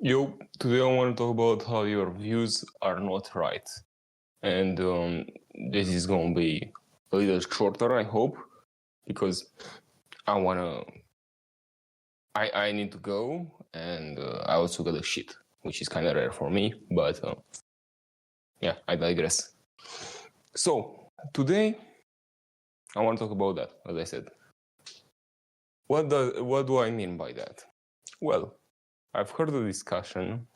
Yo, today I want to talk about how your views are not right. And this is going to be a little shorter, I hope, because I want to. I need to go, and I also got a shit, which is kind of rare for me, but yeah, I digress. So, today I want to talk about that, as I said. What do I mean by that? Well, I've heard a discussion,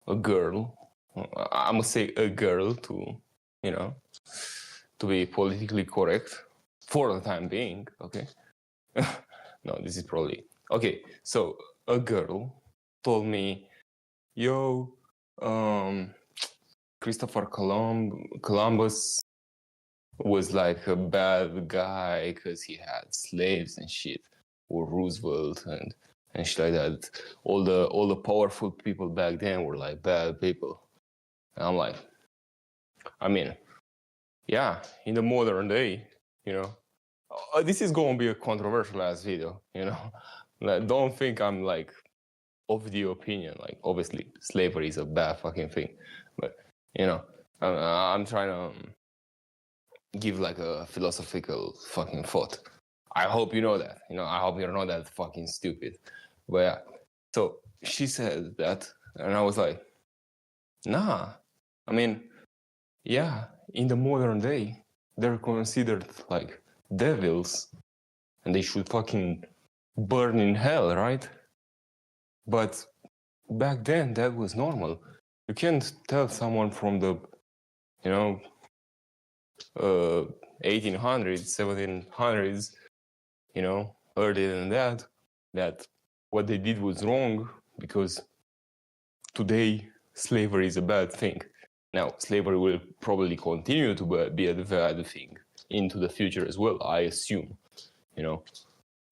a girl, I must say a girl to, you know, to be politically correct for the time being, okay? No, this is probably... Okay, so a girl told me, yo, Christopher Columbus was like a bad guy because he had slaves and shit, or Roosevelt and shit like that. All the powerful people back then were like bad people. And I'm like, I mean, yeah, in the modern day, this is going to be a controversial ass video, Like, don't think I'm like of the opinion, like obviously slavery is a bad fucking thing, but I'm trying to give like a philosophical fucking thought. I hope you know that. I hope you're not that fucking stupid. But yeah. So she said that, and I was like, nah. I mean, yeah, in the modern day, they're considered like devils, and they should fucking burn in hell, right? But back then, that was normal. You can't tell someone from the, 1800s, 1700s, earlier than that what they did was wrong, because today slavery is a bad thing. Now, slavery will probably continue to be a bad thing into the future as well, I assume,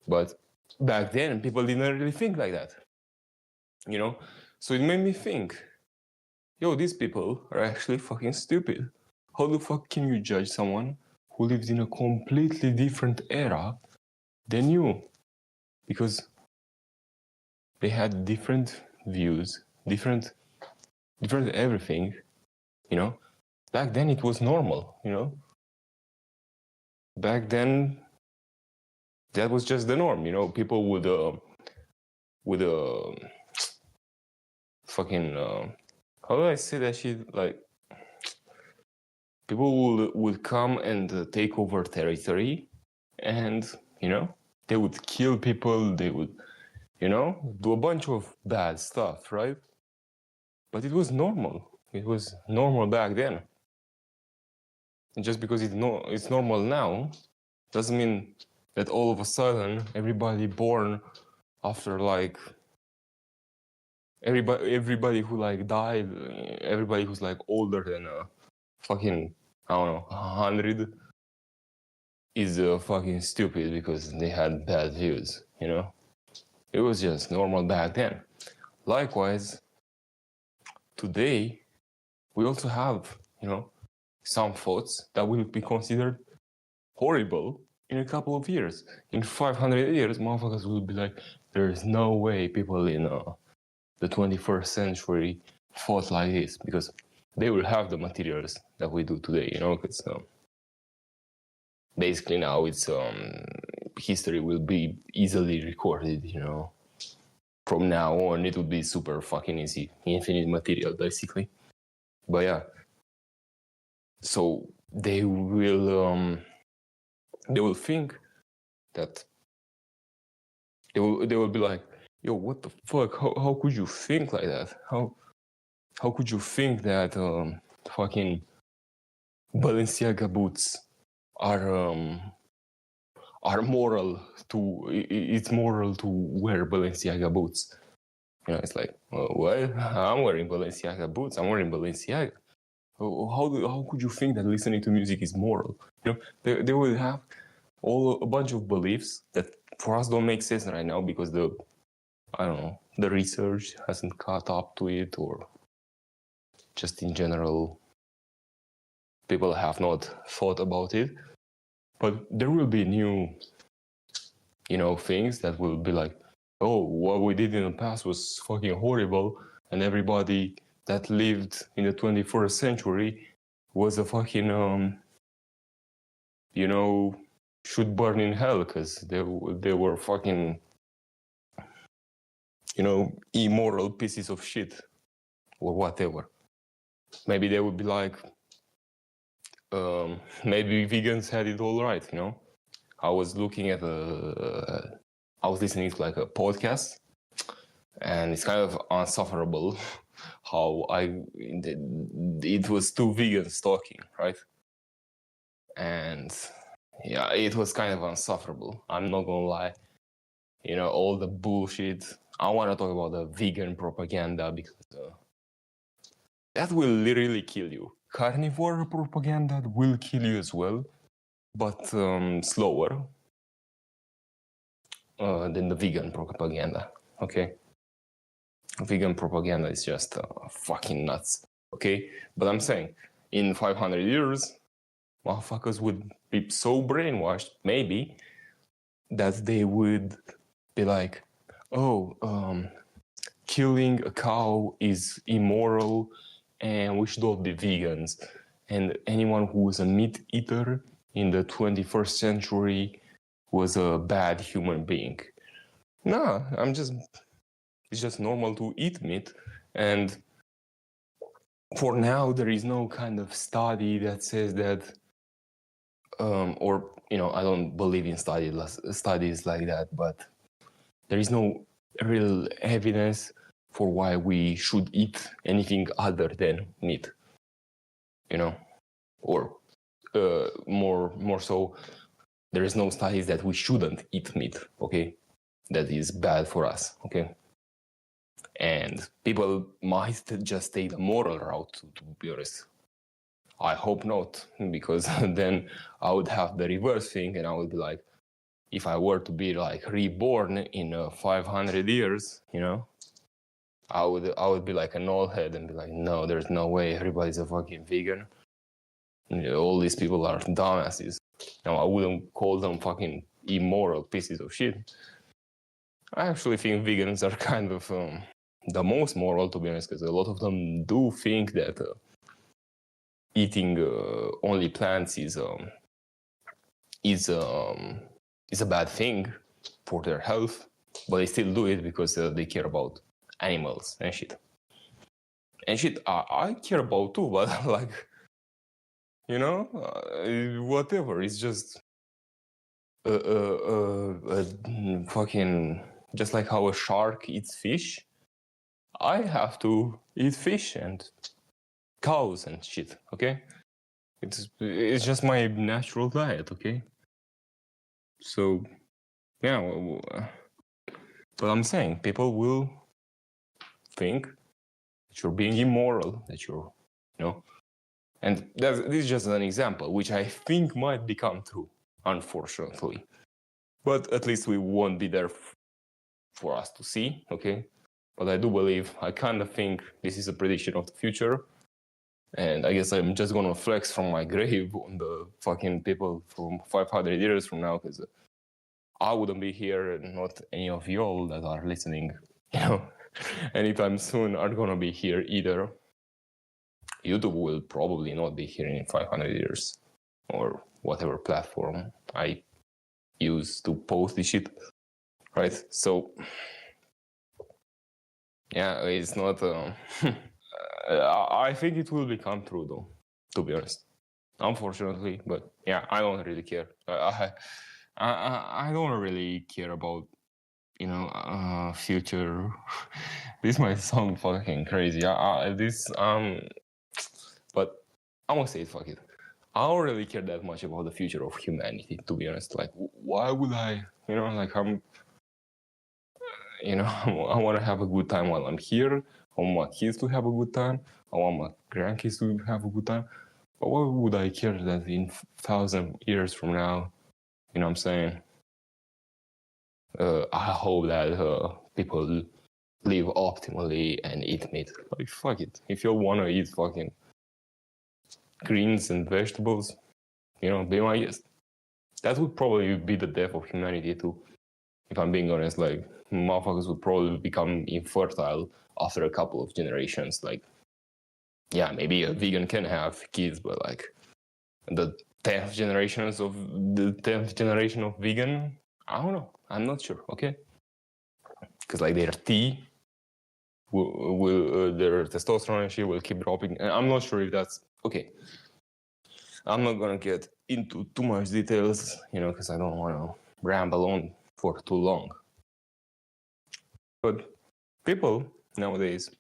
But back then, people didn't really think like that, So it made me think, yo, these people are actually fucking stupid. How the fuck can you judge someone who lived in a completely different era than you? Because they had different views, different everything, Back then it was normal, Back then that was just the norm, People would fucking how do I say that shit? Like, people would come and take over territory, and they would kill people. They would do a bunch of bad stuff, right? But it was normal. It was normal back then. And just because it's normal now doesn't mean that all of a sudden everybody born after like everybody who like died, everybody who's like older than fucking, I don't know, 100 is fucking stupid because they had bad views, It was just normal back then. Likewise, today we also have, some thoughts that will be considered horrible in a couple of years. In 500 years, motherfuckers will be like, there is no way people in the 21st century thought like this, because they will have the materials that we do today, because basically now it's history will be easily recorded, From now on, it will be super fucking easy, infinite material, basically. But yeah, so they will think that they will be like, yo, what the fuck? How could you think like that? How could you think that fucking Balenciaga boots are moral to... it's moral to wear Balenciaga boots? It's like, what? I'm wearing Balenciaga boots. I'm wearing Balenciaga. How could you think that listening to music is moral? They will have a bunch of beliefs that for us don't make sense right now, because the research hasn't caught up to it, or just in general people have not thought about it. But there will be new, things that will be like, oh, what we did in the past was fucking horrible, and everybody that lived in the 21st century was a fucking should burn in hell because they were fucking immoral pieces of shit or whatever. Maybe they would be like, maybe vegans had it all right. I was looking at I was listening to like a podcast, and it's kind of unsufferable how it was two vegans talking, right? And yeah, it was kind of unsufferable. I'm not gonna lie. All the bullshit. I want to talk about the vegan propaganda because that will literally kill you. Carnivore propaganda will kill you as well, but slower than the vegan propaganda. Okay, vegan propaganda is just fucking nuts. Okay, but I'm saying in 500 years, motherfuckers would be so brainwashed, maybe, that they would be like, oh, killing a cow is immoral and we should all be vegans. And anyone who was a meat eater in the 21st century was a bad human being. No, it's just normal to eat meat. And for now, there is no kind of study that says that, I don't believe in studies like that, but there is no real evidence for why we should eat anything other than meat, or more so, there is no studies that we shouldn't eat meat, okay? That is bad for us, okay? And people might just take the moral route, to be honest. I hope not, because then I would have the reverse thing, and I would be like, if I were to be like reborn in 500 years, I would be like an old head and be like, no, there's no way everybody's a fucking vegan. All these people are dumbasses. I wouldn't call them fucking immoral pieces of shit. I actually think vegans are kind of the most moral, to be honest, because a lot of them do think that eating only plants is a bad thing for their health, but they still do it because they care about animals and shit. And shit, I care about too, but like, whatever. It's just fucking just like how a shark eats fish. I have to eat fish and cows and shit. Okay, it's just my natural diet. Okay, so yeah. But I'm saying people will think that you're being immoral, that you're, and this is just an example, which I think might become true, unfortunately. But at least we won't be there for us to see, okay? But I kind of think this is a prediction of the future. And I guess I'm just gonna flex from my grave on the fucking people from 500 years from now, because I wouldn't be here, and not any of y'all that are listening, anytime soon are gonna be here either. YouTube will probably not be here in 500 years, or whatever platform I use to post this shit, right? So, yeah, it's not... I think it will become true, though, to be honest. Unfortunately, but yeah, I don't really care. I don't really care about, future. This might sound fucking crazy. But I'm gonna say it, fuck it. I don't really care that much about the future of humanity, to be honest. Like, why would I? I want to have a good time while I'm here. I want my kids to have a good time. I want my grandkids to have a good time. But why would I care that in 1,000 years from now, what I'm saying? I hope that people live optimally and eat meat. Like, fuck it. If you want to eat fucking greens and vegetables, be my guest. That would probably be the death of humanity too. if I'm being honest, like motherfuckers would probably become infertile after a couple of generations. Like, yeah, maybe a vegan can have kids, but like the 10th generation of vegan, I don't know. I'm not sure. Okay, because like their T will their testosterone and shit will keep dropping, and I'm not sure if that's okay. I'm not gonna get into too much details, because I don't want to ramble on for too long. But people nowadays,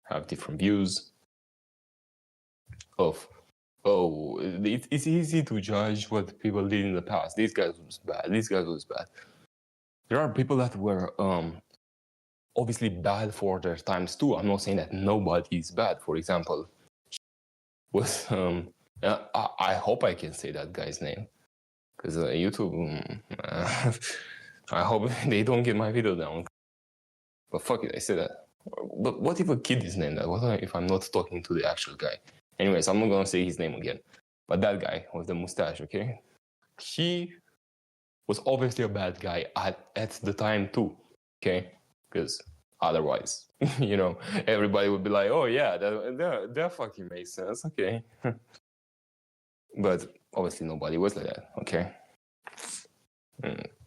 have different views of, it's easy to judge what people did in the past. These guys was bad. These guys was bad. There are people that were obviously bad for their times too. I'm not saying that nobody is bad. For example, was I hope I can say that guy's name, because YouTube. I hope they don't get my video down. But fuck it, I said that. But what if a kid is named that? What if I'm not talking to the actual guy? Anyways, I'm not gonna say his name again. But that guy with the mustache, okay? He was obviously a bad guy at the time too, okay? Because otherwise, everybody would be like, oh yeah, that fucking makes sense, okay? But obviously nobody was like that, okay?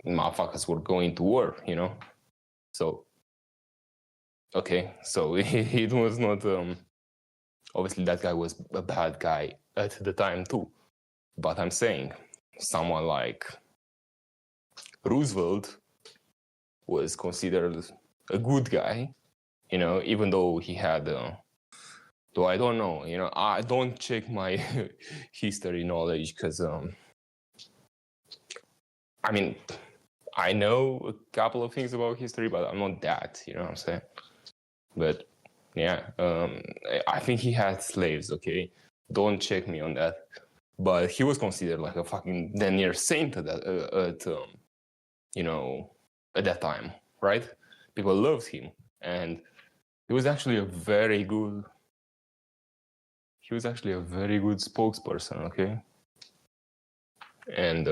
Motherfuckers were going to war, So, okay, so it was not, obviously that guy was a bad guy at the time too. But I'm saying someone like Roosevelt was considered a good guy, even though he had, though I don't know, I don't check my history knowledge because, I mean, I know a couple of things about history, but I'm not that, you know what I'm saying? But yeah, I think he had slaves, okay? Don't check me on that. But he was considered like a fucking damn near saint at that, at that time, right? People loved him, and he was actually a very good spokesperson, okay? And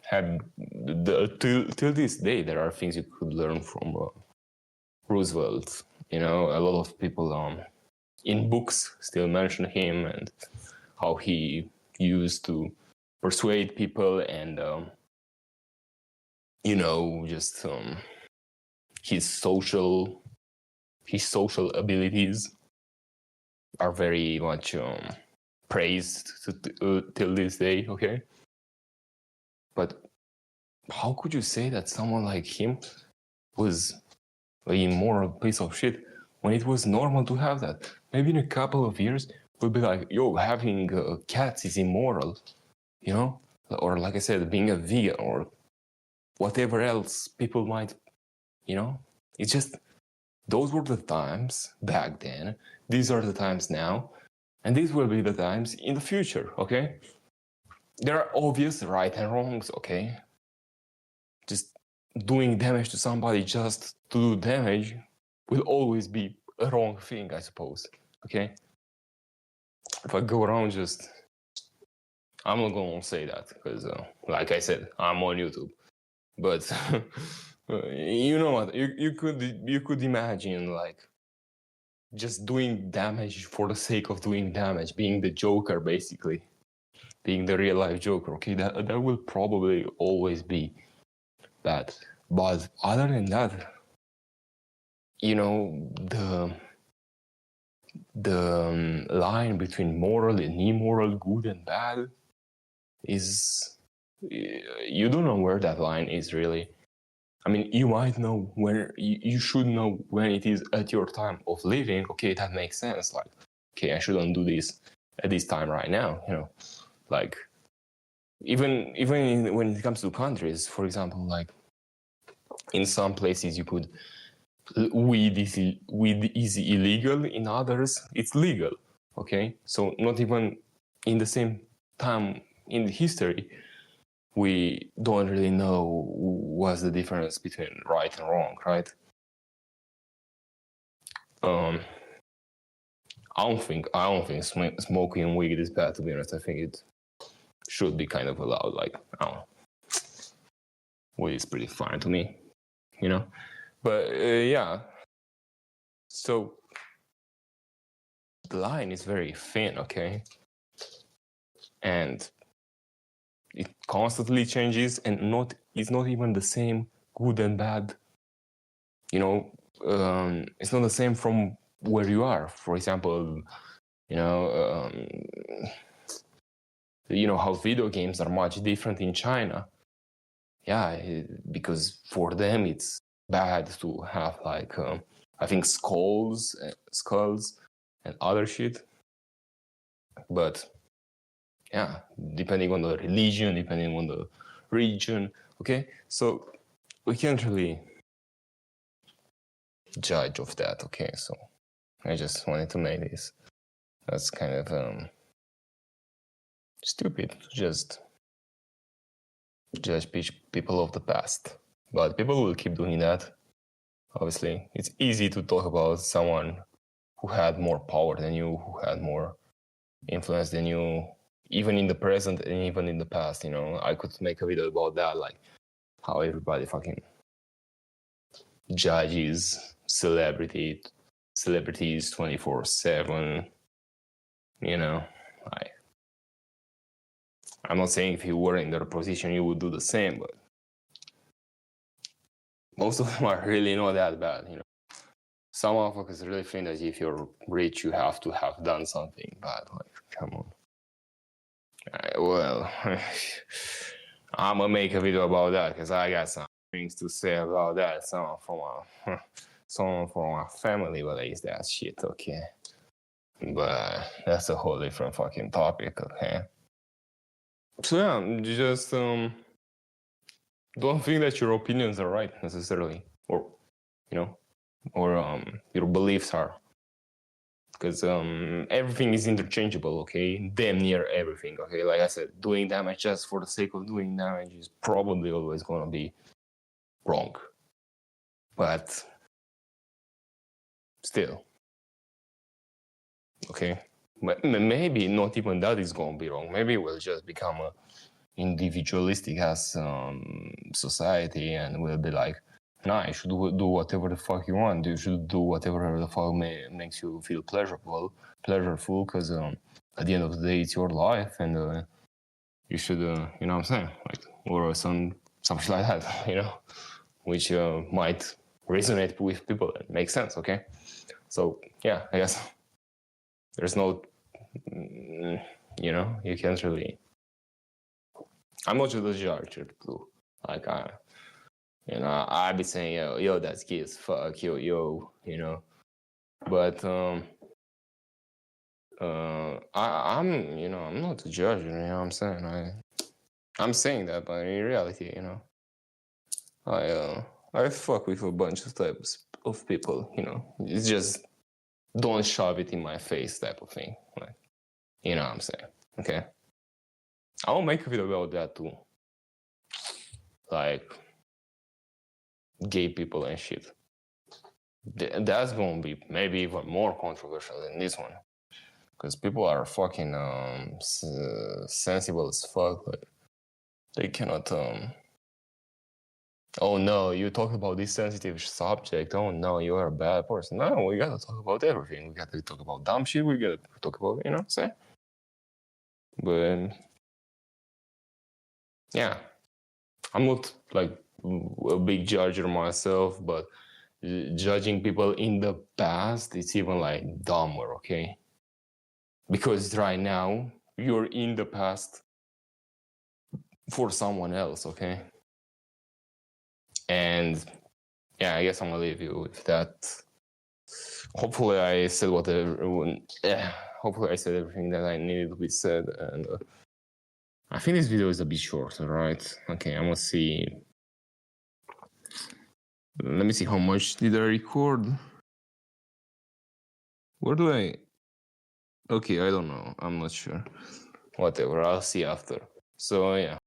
had till this day, there are things you could learn from Roosevelt. A lot of people in books still mention him and how he used to persuade people, and just his social abilities are very much praised till this day, okay? But how could you say that someone like him was an immoral piece of shit when it was normal to have that? Maybe in a couple of years we'll be like, yo, having cats is immoral, or like I said, being a vegan or whatever else people might, it's just, those were the times back then, these are the times now, and these will be the times in the future, okay? There are obvious right and wrongs, okay? Just doing damage to somebody just to do damage will always be a wrong thing, I suppose, okay? If I go around I'm not gonna say that, because like I said, I'm on YouTube. But you know what? You could imagine like just doing damage for the sake of doing damage, being the Joker, basically, being the real life Joker. Okay, that will probably always be bad. But other than that, the line between moral and immoral, good and bad, is, you don't know where that line is really. I mean, you might know when, you should know when it is at your time of living. Okay, that makes sense. Like, okay, I shouldn't do this at this time right now. Like, even when it comes to countries, for example, like in some places you could, weed is illegal. In others, it's legal. Okay, so not even in the same time in history, we don't really know what's the difference between right and wrong, right? I don't think smoking weed is bad, to be honest. I think it should be kind of allowed. Like, I don't know. which is pretty fine to me, you know. But yeah, so the line is very thin, okay, and it constantly changes, and it's not even the same good and bad. You know, it's not the same from where you are. For example, you know how video games are much different in China. Yeah, because for them it's bad to have like I think skulls and other shit. But yeah, depending on the religion, depending on the region, okay, so we can't really judge of that. Okay, so I just wanted to make this. That's kind of stupid to just judge people of the past, but people will keep doing that. Obviously, it's easy to talk about someone who had more power than you, who had more influence than you, even in the present and even in the past. You know, I could make a video about that, like how everybody fucking judges celebrities 24/7. You know, I'm not saying if you were in their position you would do the same, but most of them are really not that bad. You know, some motherfuckers really think that if you're rich you have to have done something bad. Like, come on. Well, I'm gonna make a video about that because I got some things to say about that. Someone from my family believes that shit, okay? But that's a whole different fucking topic, okay? So yeah, just don't think that your opinions are right necessarily, or you know, or your beliefs are, because everything is interchangeable, okay? Damn near everything, okay? Like I said, doing damage just for the sake of doing damage is probably always gonna be wrong, but still, okay? Maybe not even that is gonna be wrong. Maybe we'll just become a individualistic as society, and we'll be like, nah, you should do whatever the fuck you want. You should do whatever the fuck makes you feel pleasureful, because at the end of the day, it's your life, and you should, you know what I'm saying, like, or something like that, you know, which might resonate with people and make sense. Okay, so yeah, I guess there's no, you know, you can't really. I'm not just a judge too. Like you know, I be saying yo, that's gay as fuck, yo, you know, but I'm you know, I'm not a judge, you know what I'm saying. I'm saying that, but in reality, you know, I fuck with a bunch of types of people, you know. It's just don't shove it in my face type of thing, like, you know what I'm saying. Okay, I'll make a video about that too, like gay people and shit. That's gonna be maybe even more controversial than this one, because people are fucking sensible as fuck. Like, they cannot oh no, you talk about this sensitive subject, oh no, you are a bad person. No, we gotta talk about everything. We gotta talk about dumb shit, we gotta talk about, you know what I'm saying? But yeah, I'm not like a big judger myself, but judging people in the past, it's even like dumber, okay? Because right now you're in the past for someone else, okay? And yeah, I guess I'm gonna leave you with that. Hopefully I said hopefully I said everything that I needed to be said, and I think this video is a bit short, right? Okay, I'm gonna see. Let me see, how much did I record? Where do I? Okay, I don't know. I'm not sure. Whatever, I'll see after. So yeah.